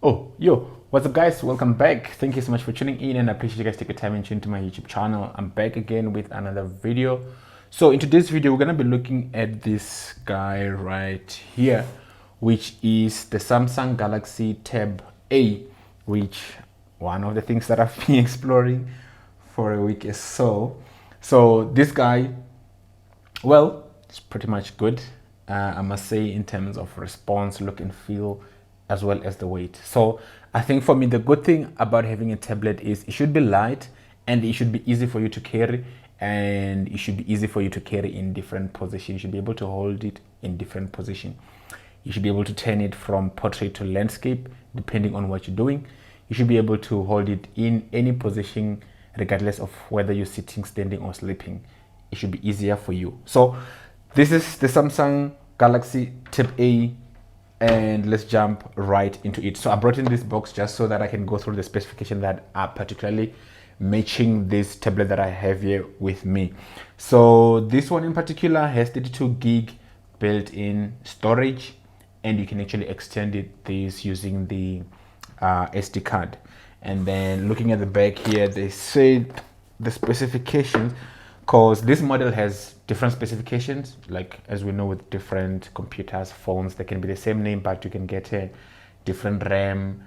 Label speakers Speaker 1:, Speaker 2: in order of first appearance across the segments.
Speaker 1: Oh, yo, what's up guys? Welcome back. Thank you so much for tuning in and I appreciate you guys taking time and tuning to my YouTube channel. I'm back again with another video. So in today's video, we're gonna be looking at this guy right here, which is the Samsung Galaxy Tab A, which one of the things that I've been exploring for a week or so. So this guy, well, it's pretty much good, I must say, in terms of response, look and feel, as well as the weight. So I think for me, the good thing about having a tablet is it should be light and it should be easy for you to carry, and it should be easy for you to carry in different positions. You should be able to hold it in different positions. You should be able to turn it from portrait to landscape, depending on what you're doing. You should be able to hold it in any position, regardless of whether you're sitting, standing, or sleeping. It should be easier for you. So this is the Samsung Galaxy Tab A, and let's jump right into it. So I brought in this box just so that I can go through the specifications that are particularly matching this tablet that I have here with me. So this one in particular has 32 gig built-in storage, and you can actually extend this using the SD card. And then looking at the back here, they say the specifications, because this model has different specifications, like as we know with different computers, phones, they can be the same name, but you can get a different RAM,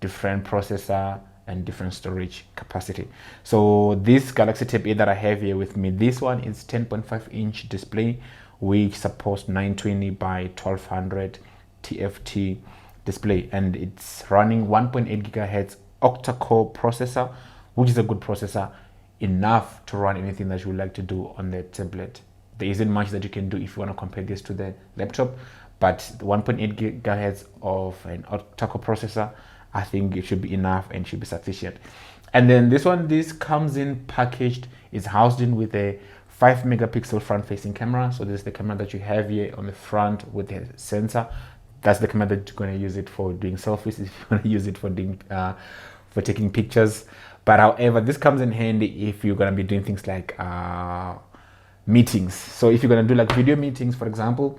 Speaker 1: different processor, and different storage capacity. So this Galaxy Tab A that I have here with me, this one is 10.5-inch display, which supports 920 by 1200 TFT display, and it's running 1.8 gigahertz octa-core processor, which is a good processor, enough to run anything that you would like to do on the tablet. There isn't much that you can do if you want to compare this to the laptop, but 1.8 gigahertz of an octa-core processor, I think it should be enough and should be sufficient. And then this one, this comes in packaged, is housed in with a 5 megapixel front facing camera. So this is the camera that you have here on the front with the sensor. That's the camera that you're going to use it for doing selfies, if you want to use it for doing for taking pictures. But however, this comes in handy if you're going to be doing things like meetings. So if you're going to do like video meetings, for example,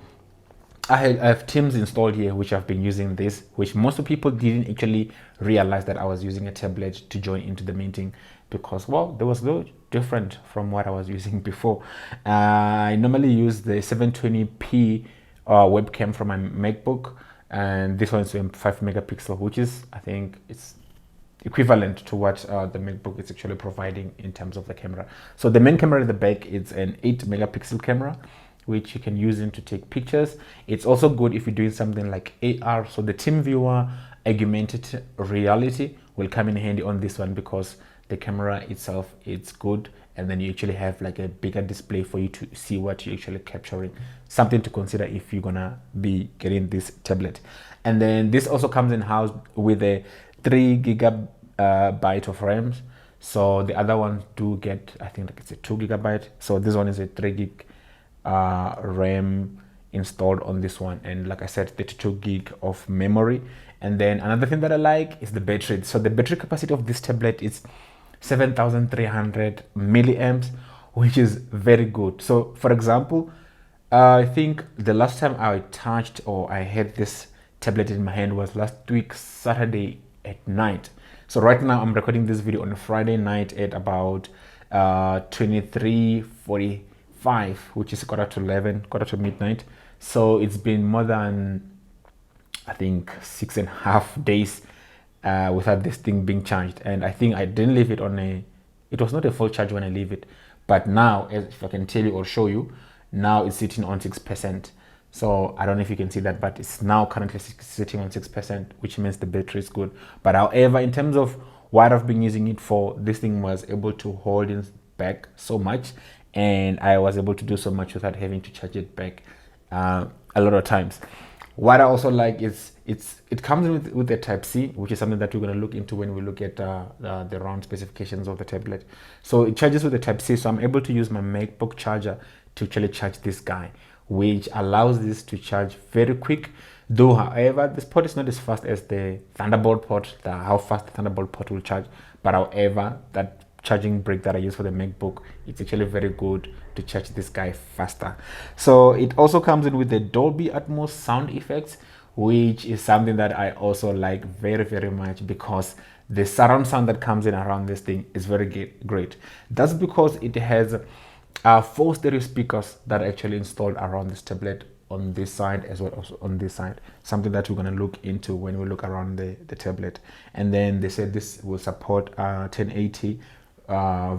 Speaker 1: I have Teams installed here, which I've been using this, which most of people didn't actually realize that I was using a tablet to join into the meeting, because, well, there was no different from what I was using before. I normally use the 720p webcam from my MacBook, and this one is 5 megapixel, which is, I think, it's equivalent to what the MacBook is actually providing in terms of the camera. So the main camera at the back is an 8 megapixel camera, which you can use to take pictures. It's also good if you're doing something like AR. So the team viewer augmented reality will come in handy on this one, because the camera itself, it's good, and then you actually have like a bigger display for you to see what you're actually capturing. Something to consider if you're gonna be getting this tablet. And then this also comes in housed with a 3 gigabyte of RAM. So the other ones do get, I think like it's a 2 gigabyte. So this one is a 3 gig RAM installed on this one, and like I said, 32 gig of memory. And then another thing that I like is the battery. So the battery capacity of this tablet is 7,300 milliamps, which is very good. So for example, I think the last time I touched or I had this tablet in my hand was last week Saturday at night. So right now I'm recording this video on a Friday night at about 23:45, which is quarter to midnight. So it's been more than, I think, 6.5 days without this thing being charged. And I think I didn't leave it on it was not a full charge when I leave it, but now, if I can tell you or show you, now it's sitting on 6%. So I don't know if you can see that, but it's now currently sitting on 6%, which means the battery is good. But however, in terms of what I've been using it for, this thing was able to hold it back so much, and I was able to do so much without having to charge it back a lot of times. What I also like is it comes with a Type-C, which is something that we're going to look into when we look at the round specifications of the tablet. So it charges with a Type-C, so I'm able to use my MacBook charger to actually charge this guy, which allows this to charge very quick. Though, however, this port is not as fast as the Thunderbolt port, how fast the Thunderbolt port will charge. But however, that charging brick that I use for the MacBook, it's actually very good to charge this guy faster. So it also comes in with the Dolby Atmos sound effects, which is something that I also like very, very much, because the surround sound that comes in around this thing is very great. That's because it has 4 stereo speakers that are actually installed around this tablet, on this side as well as on this side, something that we're going to look into when we look around the tablet. And then they said this will support 1080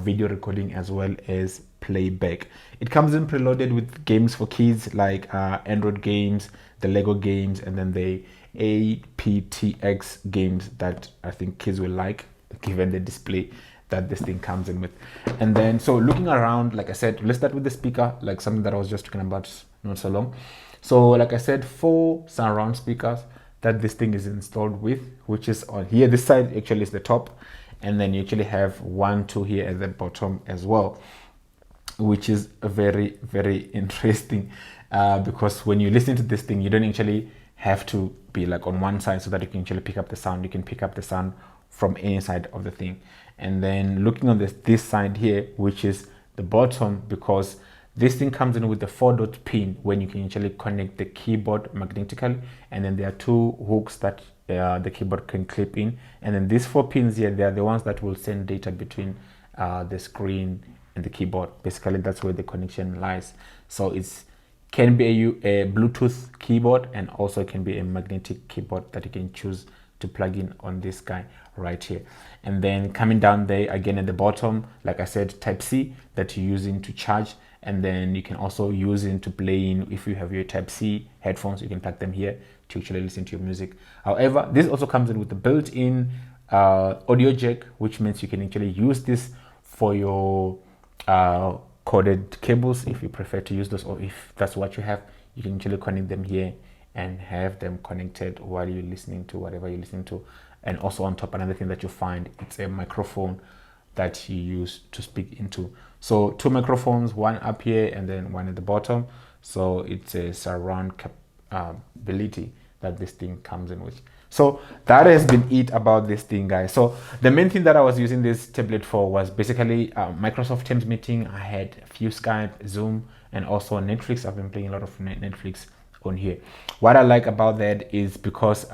Speaker 1: video recording as well as playback. It comes in preloaded with games for kids, like Android games, the Lego games, and then the aptX games that I think kids will like, given the display that this thing comes in with. And then, so looking around, like I said, let's start with the speaker, like something that I was just talking about not so long. So like I said, 4 surround speakers that this thing is installed with, which is on here. This side actually is the top, and then you actually have 1, 2 here at the bottom as well, which is very, very interesting, because when you listen to this thing, you don't actually have to be like on one side so that you can actually pick up the sound. You can pick up the sound from any side of the thing. And then looking on this side here, which is the bottom, because this thing comes in with the 4-dot pin when you can actually connect the keyboard magnetically, and then there are 2 hooks that the keyboard can clip in, and then these 4 pins here, they are the ones that will send data between the screen and the keyboard. Basically, that's where the connection lies. So it's can be a Bluetooth keyboard, and also it can be a magnetic keyboard that you can choose to plug in on this guy right here. And then coming down there again at the bottom, like I said, Type-C that you're using to charge, and then you can also use it to play in. If you have your Type-C headphones, you can plug them here to actually listen to your music. However, this also comes in with the built-in audio jack, which means you can actually use this for your corded cables if you prefer to use those, or if that's what you have, you can actually connect them here and have them connected while you're listening to whatever you're listening to. And also on top, another thing that you find, it's a microphone that you use to speak into. So 2 microphones, 1 up here and then 1 at the bottom. So it's a surround ability that this thing comes in with. So that has been it about this thing, guys. So the main thing that I was using this tablet for was basically Microsoft Teams meeting. I had a few Skype, Zoom, and also Netflix. I've been playing a lot of Netflix on here. What I like about that is because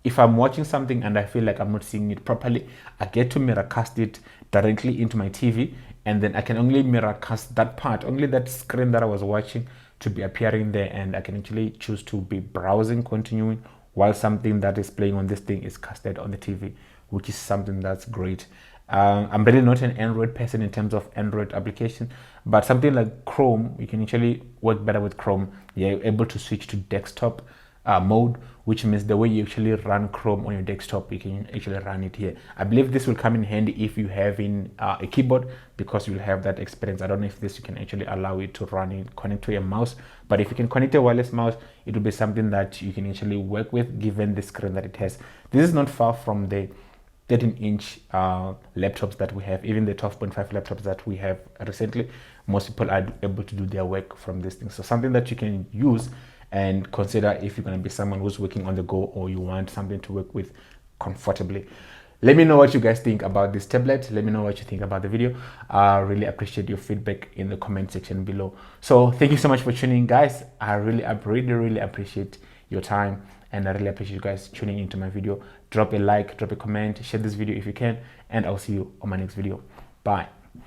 Speaker 1: if I'm watching something and I feel like I'm not seeing it properly, I get to mirrorcast it directly into my TV, and then I can only mirrorcast that part, only that screen that I was watching, to be appearing there, and I can actually choose to be browsing, continuing, while something that is playing on this thing is casted on the TV, which is something that's great. I'm really not an Android person in terms of Android application, but something like Chrome, you can actually work better with Chrome. You're able to switch to desktop mode, which means the way you actually run Chrome on your desktop, you can actually run it here. I believe this will come in handy if you have a keyboard, because you'll have that experience. I don't know if this you can actually allow it to run it, connect to a mouse, but if you can connect a wireless mouse, it will be something that you can actually work with, given the screen that it has. This is not far from the 13-inch laptops that we have, even the 12.5 laptops that we have recently. Most people are able to do their work from this thing. So something that you can use and consider if you're going to be someone who's working on the go, or you want something to work with comfortably. Let me know what you guys think about this tablet. Let me know what you think about the video. I really appreciate your feedback in the comment section below. So thank you so much for tuning in, guys. I really appreciate your time, and I really appreciate you guys tuning into my video. Drop a like, drop a comment, share this video if you can, and I'll see you on my next video. Bye.